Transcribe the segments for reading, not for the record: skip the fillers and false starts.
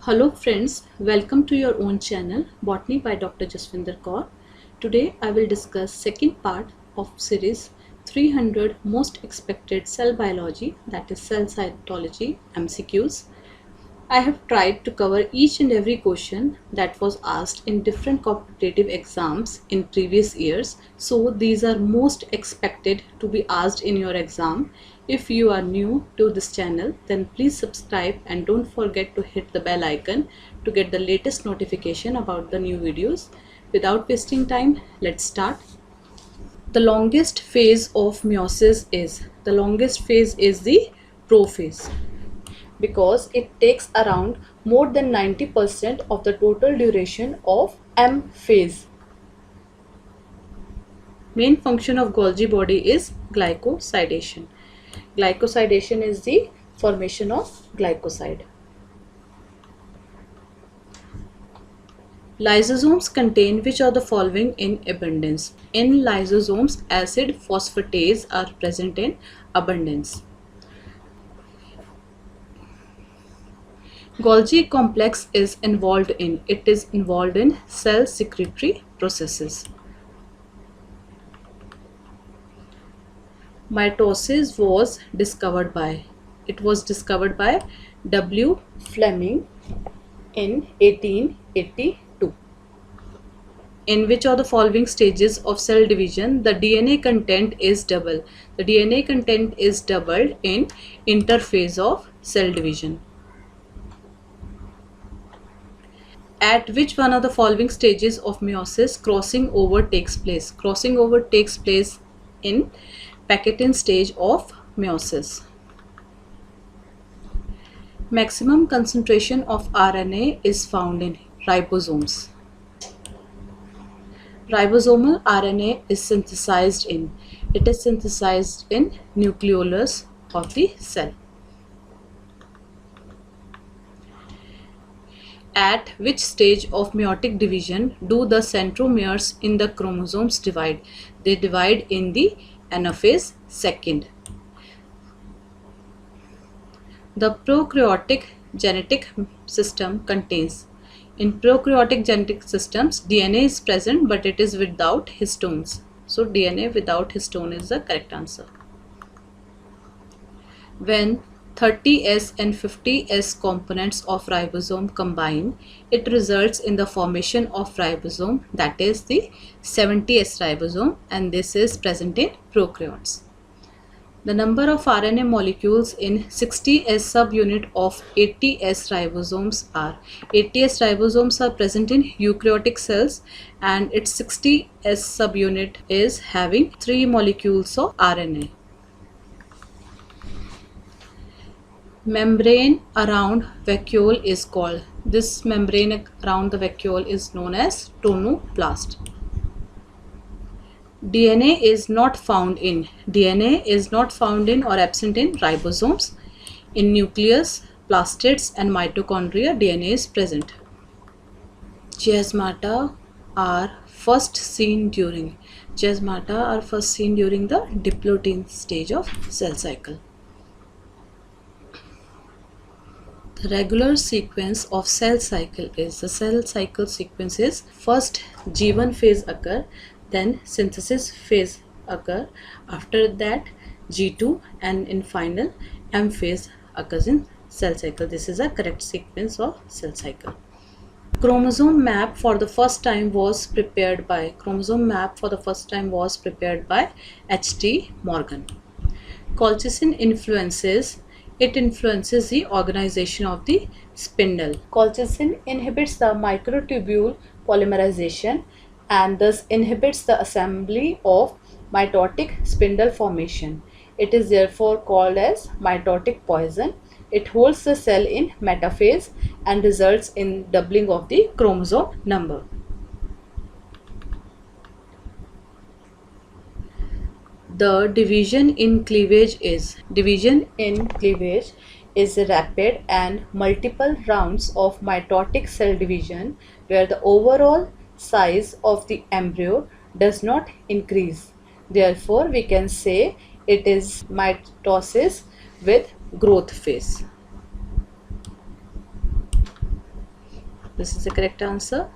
Hello friends, welcome to your own channel Botany by Dr. Jaswinder Kaur. Today I will discuss second part of series 300 most expected cell biology, that is cell cytology MCQs. I have tried to cover each and every question that was asked in different competitive exams in previous years. So these are most expected to be asked in your exam. If you are new to this channel, then please subscribe and don't forget to hit the bell icon to get the latest notification about the new videos. Without wasting time, let's start. The longest phase of meiosis is the prophase, because it takes around more than 90% of the total duration of M phase. Main function of Golgi body is glycosidation. Glycosidation is the formation of glycoside. Lysosomes contain which of the following in abundance? In lysosomes, acid phosphatase are present in abundance. Golgi complex is involved in cell secretory processes. Mitosis was discovered by W. Fleming in 1882. In which of the following stages of cell division the DNA content is doubled? The DNA content is doubled in interphase of cell division. At which one of the following stages of meiosis crossing over takes place? Crossing over takes place in Paquetin stage of meiosis. Maximum concentration of RNA is found in ribosomes. Ribosomal RNA is synthesized in nucleolus of the cell. At which stage of meiotic division do the centromeres in the chromosomes divide? They divide in the anaphase second. The prokaryotic genetic system contains. In prokaryotic genetic systems, DNA is present but it is without histones. So DNA without histone is the correct answer. When 30S and 50S components of ribosome combine, it results in the formation of ribosome, that is the 70S ribosome, and this is present in prokaryotes. The number of RNA molecules in 60S subunit of 80S ribosomes are. 80S ribosomes are present in eukaryotic cells and its 60S subunit is having 3 molecules of RNA. Membrane around vacuole is called. This membrane around the vacuole is known as tonoplast. DNA is not found in or absent in ribosomes. In nucleus, plastids and mitochondria, DNA is present. Chiasmata are first seen during the diplotin stage of cell cycle. The regular sequence of cell cycle is, first G1 phase occur, then synthesis phase occur, after that G2, and in final M phase occurs in cell cycle. This is a correct sequence of cell cycle. Chromosome map for the first time was prepared by H.T. Morgan. Colchicine influences the organization of the spindle. Colchicine inhibits the microtubule polymerization and thus inhibits the assembly of mitotic spindle formation. It is therefore called as mitotic poison. It holds the cell in metaphase and results in doubling of the chromosome number. The division in cleavage is rapid and multiple rounds of mitotic cell division where the overall size of the embryo does not increase. Therefore, we can say it is mitosis with growth phase. This is the correct answer.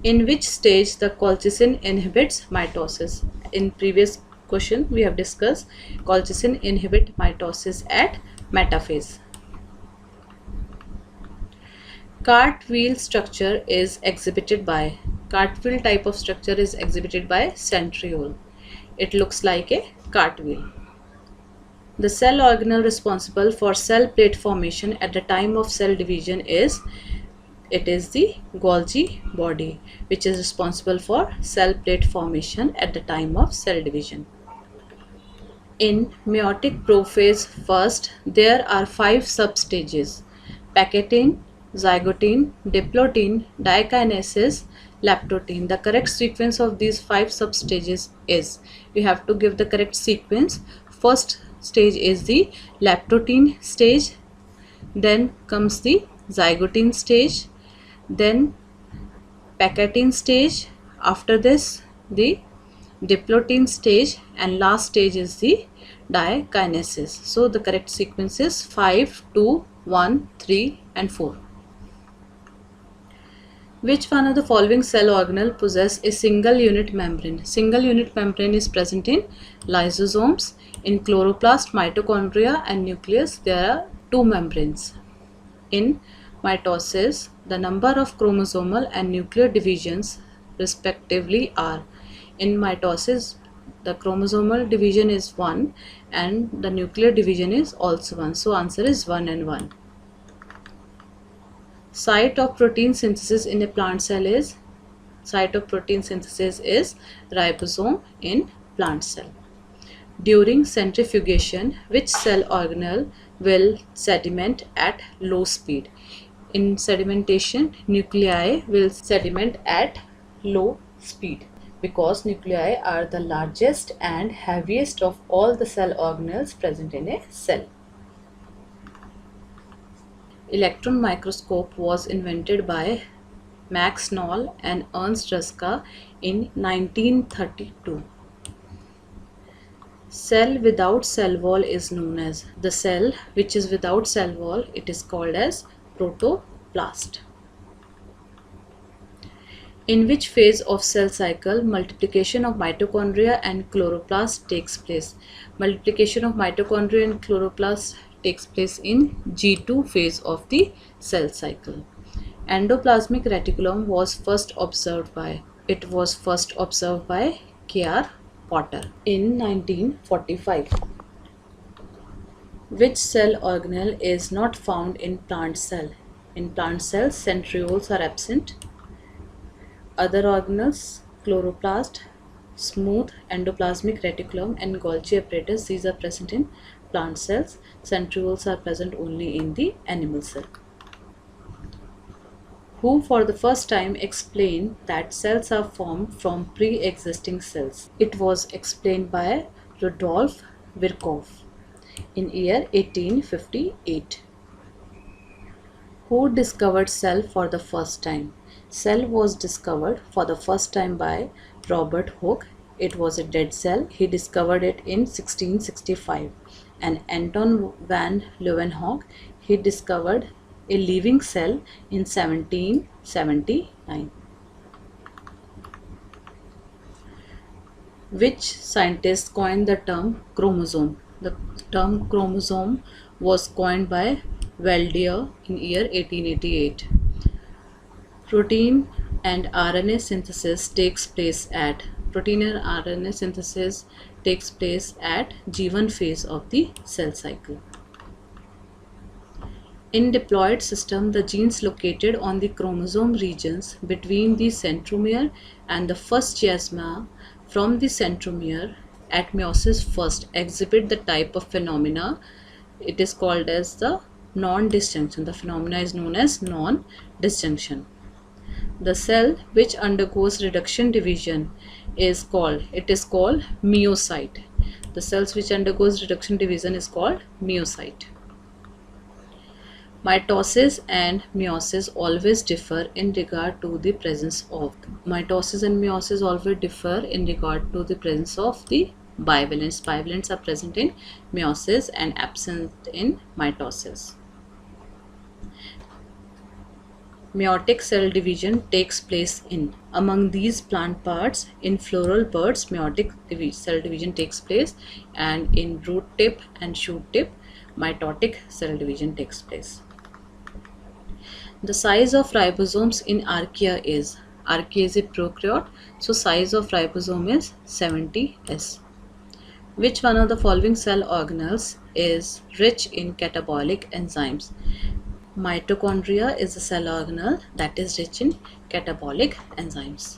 In which stage the colchicine inhibits mitosis? In previous question we have discussed colchicine inhibit mitosis at metaphase. Cartwheel structure is exhibited by, cartwheel type of structure is exhibited by centriole. It looks like a cartwheel. The cell organelle responsible for cell plate formation at the time of cell division is, it is the Golgi body, which is responsible for cell plate formation at the time of cell division. In meiotic prophase first, there are 5 substages: packatine, zygotine, diplotin, dikinesis, lactotine. The correct sequence of these 5 substages is, we have to give the correct sequence. First stage is the lactotine stage, then comes the zygotine stage, then packatine stage, after this the diplotin stage, and last stage is the dikinesis. So the correct sequence is 5, 2, 1, 3 and 4. Which one of the following cell organelle possess a single unit membrane? Single unit membrane is present in lysosomes. In chloroplast, mitochondria and nucleus there are 2 membranes. In mitosis, the number of chromosomal and nuclear divisions respectively are, in mitosis the chromosomal division is 1 and the nuclear division is also 1. So answer is 1 and 1. Site of protein synthesis in a plant cell is, site of protein synthesis is ribosome in plant cell. During centrifugation, which cell organelle will sediment at low speed? In sedimentation, nuclei will sediment at low speed because nuclei are the largest and heaviest of all the cell organelles present in a cell. Electron microscope was invented by Max Knoll and Ernst Ruska in 1932. Cell without cell wall is known as, the cell which is without cell wall, it is called as protoplast. In which phase of cell cycle multiplication of mitochondria and chloroplast takes place? Multiplication of mitochondria and chloroplast takes place in G2 phase of the cell cycle. Endoplasmic reticulum was first observed by, it was first observed by K.R. Potter in 1945. Which cell organelle is not found in plant cell? In plant cells, centrioles are absent. Other organelles, chloroplast, smooth endoplasmic reticulum and Golgi apparatus, these are present in plant cells. Centrioles are present only in the animal cell. Who for the first time explained that cells are formed from pre-existing cells? It was explained by Rudolf Virchow in year 1858. Who discovered cell for the first time? Cell was discovered for the first time by Robert Hooke. It was a dead cell. He discovered it in 1665. And Anton van Leeuwenhoek, he discovered a living cell in 1779. Which scientist coined the term chromosome? The term chromosome was coined by Valdier in year 1888. Protein and RNA synthesis takes place at, protein and RNA synthesis takes place at G1 phase of the cell cycle. In diploid system, the genes located on the chromosome regions between the centromere and the first chiasma from the centromere at meiosis first exhibit the type of phenomena. It is called as the non-disjunction. The phenomena is known as non-disjunction. The cell which undergoes reduction division is called, it is called meiocyte. The cells which undergoes reduction division is called meiocyte. Mitosis and meiosis always differ in regard to the presence of, mitosis and meiosis always differ in regard to the presence of the bivalents. Bivalents are present in meiosis and absent in mitosis. meiotic cell division takes place in? Among these plant parts, in floral buds, meiotic cell division takes place, and in root tip and shoot tip, mitotic cell division takes place. The size of ribosomes in archaea is? Archaea is a prokaryote, so size of ribosome is 70S. Which one of the following cell organelles is rich in catabolic enzymes? Mitochondria is a cell organelle that is rich in catabolic enzymes.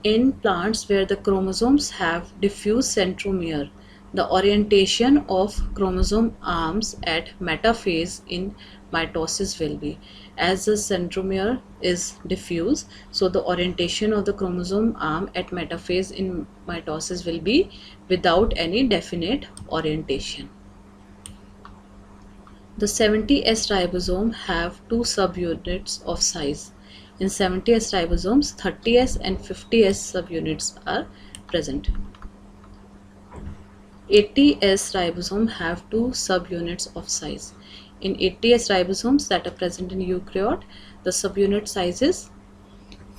In plants where the chromosomes have diffuse centromere, the orientation of chromosome arms at metaphase in mitosis will be? As the centromere is diffuse, so the orientation of the chromosome arm at metaphase in mitosis will be without any definite orientation. The 70S ribosome have two subunits of size. In 70S ribosomes, 30S and 50S subunits are present. 80S ribosome have two subunits of size. In 80S ribosomes that are present in eukaryote, the subunit size is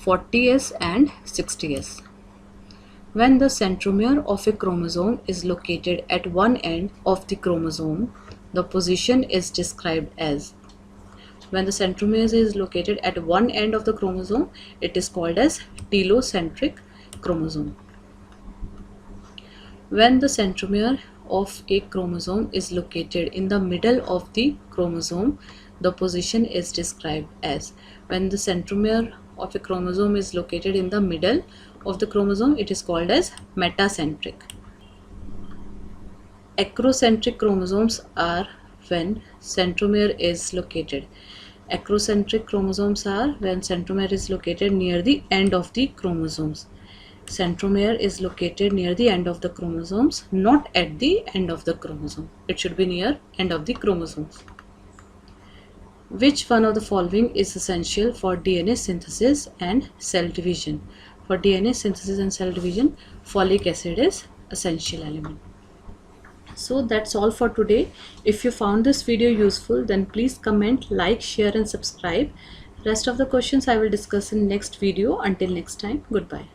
40S and 60S. When the centromere of a chromosome is located at one end of the chromosome, the position is described as? When the centromere is located at one end of the chromosome, it is called as telocentric chromosome. When the centromere of a chromosome is located in the middle of the chromosome, the position is described as? When the centromere of a chromosome is located in the middle of the chromosome, it is called as metacentric. Acrocentric chromosomes are when centromere is located. Acrocentric chromosomes are when centromere is located near the end of the chromosomes. Centromere is located near the end of the chromosomes, not at the end of the chromosome. It should be near end of the chromosomes. Which one of the following is essential for DNA synthesis and cell division? For DNA synthesis and cell division, folic acid is essential element. So that's all for today. If you found this video useful, then please comment, like, share and subscribe. Rest of the questions I will discuss in next video. Until next time, goodbye.